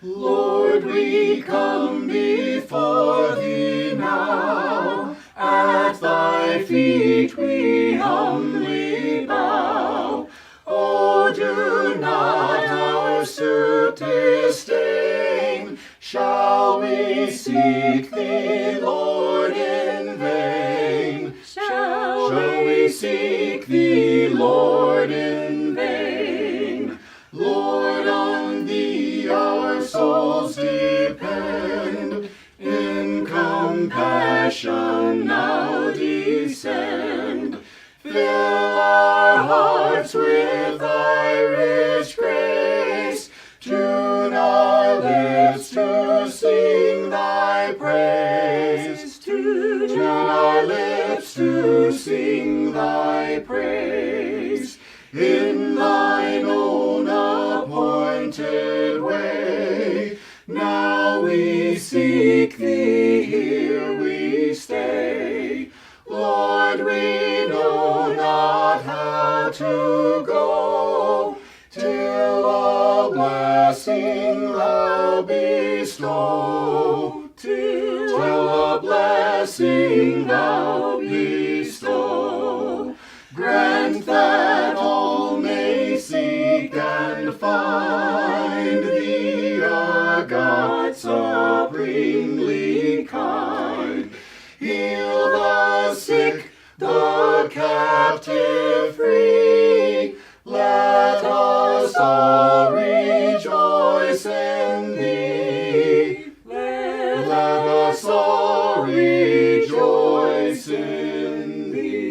Lord, we come before thee now, at thy feet we humbly bow. Oh, do not our suit disdain. Shall we seek thee, Lord, in vain? Shall we seek thee, Lord, in vain? Lord, on thee our souls depend. In compassion now descend. Fill our hearts with thy rich grace. Tune our lips to sing thy praise. Tune our lips to sing thy praise. In thine own appointed way, now we seek thee, here we stay. Lord, we know not how to go, till a blessing thou bestow. Till a blessing thou bestow. Grant that all may seek and find thee, a God supremely kind. Heal the sick, the captive free. Let us all rejoice in thee. Let us all rejoice in thee.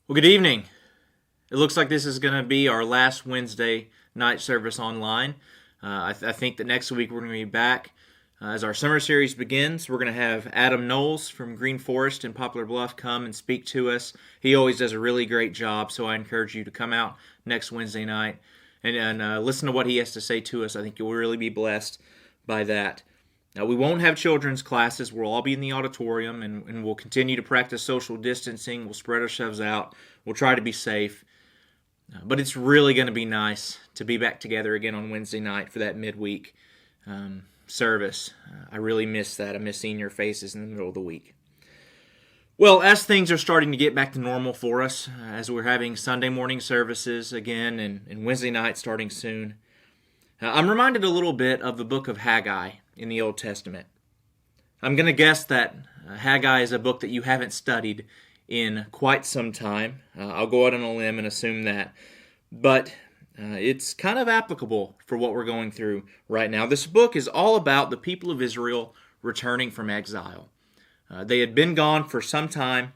Well, good evening. It looks like this is going to be our last Wednesday night service online. I think that next week we're going to be back. As our summer series begins, we're going to have Adam Knowles from Green Forest in Poplar Bluff come and speak to us. He always does a really great job, so I encourage you to come out next Wednesday night and listen to what he has to say to us. I think you'll really be blessed by that. Now, we won't have children's classes. We'll all be in the auditorium, and we'll continue to practice social distancing. We'll spread ourselves out. We'll try to be safe. But it's really going to be nice to be back together again on Wednesday night for that midweek service. I really miss that. I miss seeing your faces in the middle of the week. Well, as things are starting to get back to normal for us, as we're having Sunday morning services again and Wednesday night starting soon, I'm reminded a little bit of the book of Haggai in the Old Testament. I'm going to guess that Haggai is a book that you haven't studied in quite some time. I'll go out on a limb and assume that. But it's kind of applicable for what we're going through right now. This book is all about the people of Israel returning from exile. They had been gone for some time,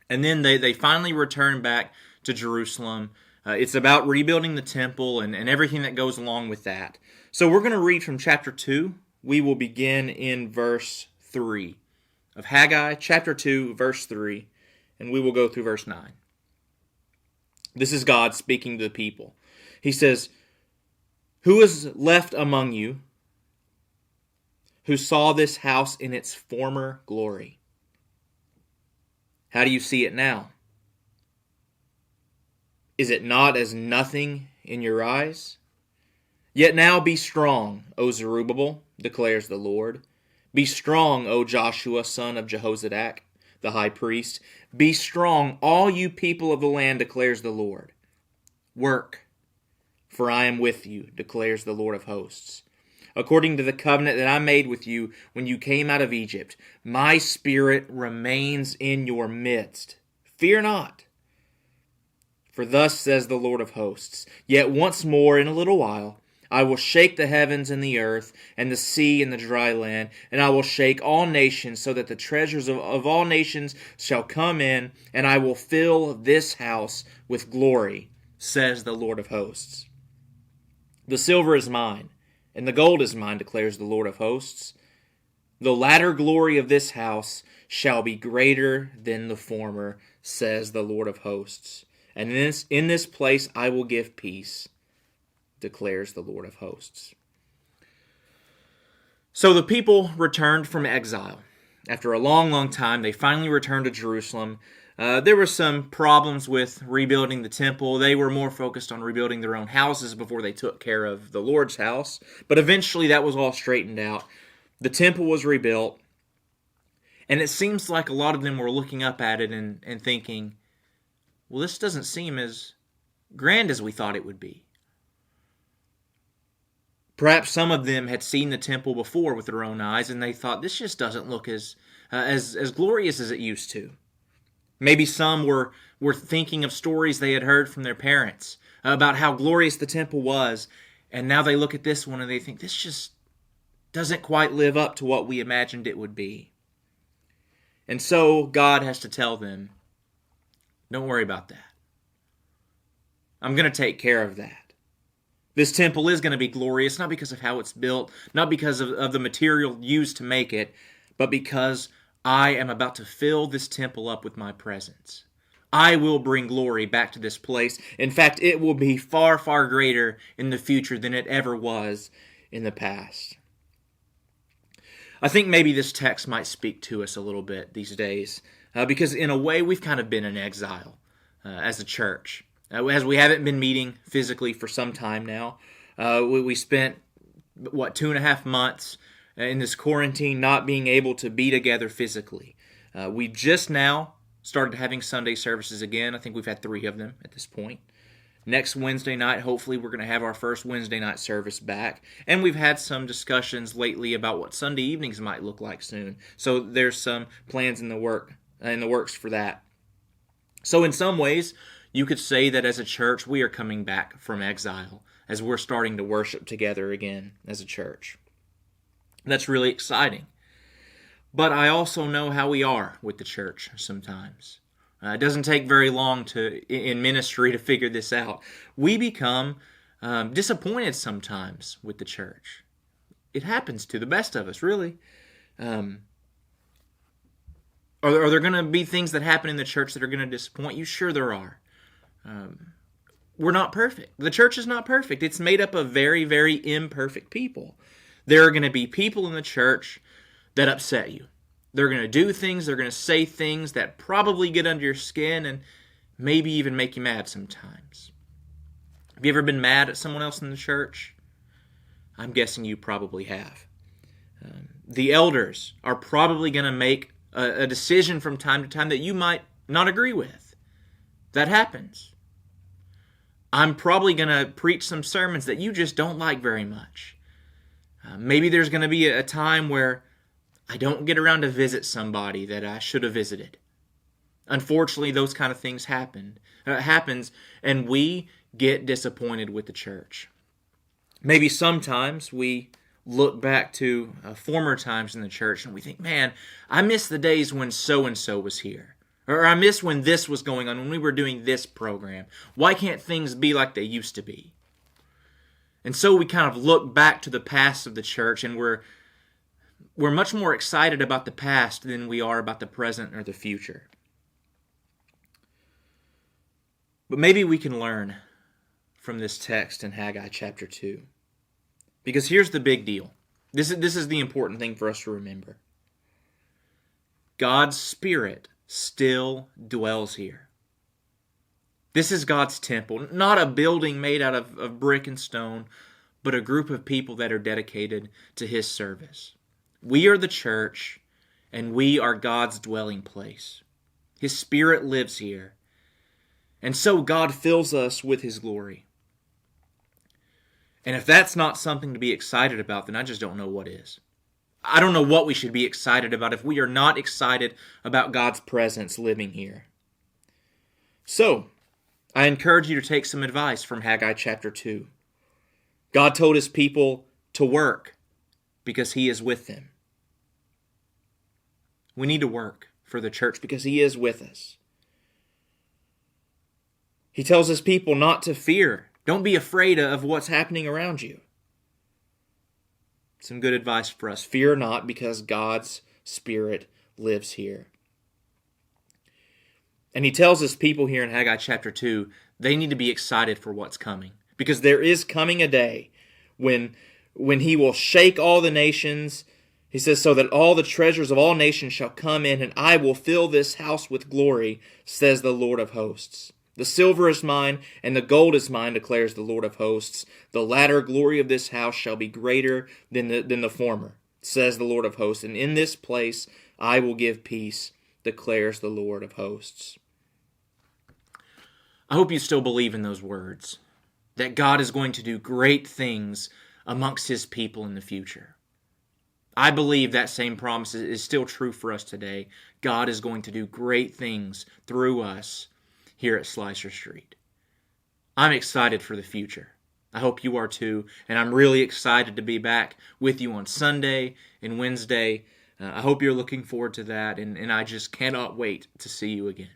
and then they finally returned back to Jerusalem. It's about rebuilding the temple and everything that goes along with that. So we're going to read from chapter 2. We will begin in verse 3 of Haggai, chapter 2, verse 3, and we will go through verse 9. This is God speaking to the people. He says, "Who is left among you who saw this house in its former glory? How do you see it now? Is it not as nothing in your eyes? Yet now be strong, O Zerubbabel, declares the Lord. Be strong, O Joshua, son of Jehozadak, the high priest. Be strong, all you people of the land, declares the Lord. Work, for I am with you, declares the Lord of hosts. According to the covenant that I made with you when you came out of Egypt, my spirit remains in your midst. Fear not. For thus says the Lord of hosts, yet once more in a little while, I will shake the heavens and the earth, and the sea and the dry land, and I will shake all nations, so that the treasures of all nations shall come in, and I will fill this house with glory, says the Lord of hosts. The silver is mine, and the gold is mine, declares the Lord of hosts. The latter glory of this house shall be greater than the former, says the Lord of hosts. And in this place I will give peace, declares the Lord of hosts." So the people returned from exile. After a long, long time, they finally returned to Jerusalem. There were some problems with rebuilding the temple. They were more focused on rebuilding their own houses before they took care of the Lord's house. But eventually that was all straightened out. The temple was rebuilt. And it seems like a lot of them were looking up at it and thinking, well, this doesn't seem as grand as we thought it would be. Perhaps some of them had seen the temple before with their own eyes, and they thought, this just doesn't look as glorious as it used to. Maybe some were thinking of stories they had heard from their parents about how glorious the temple was, and now they look at this one and they think, this just doesn't quite live up to what we imagined it would be. And so God has to tell them, don't worry about that. I'm going to take care of that. This temple is going to be glorious, not because of how it's built, not because of the material used to make it, but because I am about to fill this temple up with my presence. I will bring glory back to this place. In fact, it will be far, far greater in the future than it ever was in the past. I think maybe this text might speak to us a little bit these days, because in a way we've kind of been in exile as a church. As we haven't been meeting physically for some time now. We spent, 2.5 months in this quarantine not being able to be together physically. We just now started having Sunday services again. I think we've had 3 of them at this point. Next Wednesday night, hopefully we're going to have our first Wednesday night service back. And we've had some discussions lately about what Sunday evenings might look like soon. So there's some plans in the works for that. So in some ways, you could say that as a church, we are coming back from exile as we're starting to worship together again as a church. That's really exciting. But I also know how we are with the church sometimes. It doesn't take very long in ministry to figure this out. We become disappointed sometimes with the church. It happens to the best of us, really. Are there going to be things that happen in the church that are going to disappoint you? Sure there are. We're not perfect. The church is not perfect. It's made up of very, very imperfect people. There are going to be people in the church that upset you. They're going to do things, they're going to say things that probably get under your skin and maybe even make you mad sometimes. Have you ever been mad at someone else in the church? I'm guessing you probably have. The elders are probably going to make a decision from time to time that you might not agree with. That happens. I'm probably going to preach some sermons that you just don't like very much. Maybe there's going to be a time where I don't get around to visit somebody that I should have visited. Unfortunately, those kind of things happens, and we get disappointed with the church. Maybe sometimes we look back to former times in the church and we think, man, I miss the days when so-and-so was here. Or I miss when this was going on, when we were doing this program. Why can't things be like they used to be? And so we kind of look back to the past of the church, and we're much more excited about the past than we are about the present or the future. But maybe we can learn from this text in Haggai chapter 2. Because here's the big deal. This is the important thing for us to remember. God's Spirit still dwells here. This is God's temple, not a building made out of brick and stone, but a group of people that are dedicated to His service. We are the church, and we are God's dwelling place. His Spirit lives here, and so God fills us with His glory. And if that's not something to be excited about, then I just don't know what is. I don't know what we should be excited about if we are not excited about God's presence living here. So, I encourage you to take some advice from Haggai chapter 2. God told His people to work because He is with them. We need to work for the church because He is with us. He tells His people not to fear. Don't be afraid of what's happening around you. Some good advice for us. Fear not, because God's Spirit lives here. And He tells His people here in Haggai chapter 2, they need to be excited for what's coming. Because there is coming a day when He will shake all the nations, He says, so that all the treasures of all nations shall come in, and I will fill this house with glory, says the Lord of hosts. The silver is mine, and the gold is mine, declares the Lord of hosts. The latter glory of this house shall be greater than the former, says the Lord of hosts. And in this place I will give peace, declares the Lord of hosts. I hope you still believe in those words, that God is going to do great things amongst His people in the future. I believe that same promise is still true for us today. God is going to do great things through us here at Slicer Street. I'm excited for the future. I hope you are too, and I'm really excited to be back with you on Sunday and Wednesday. I hope you're looking forward to that, and I just cannot wait to see you again.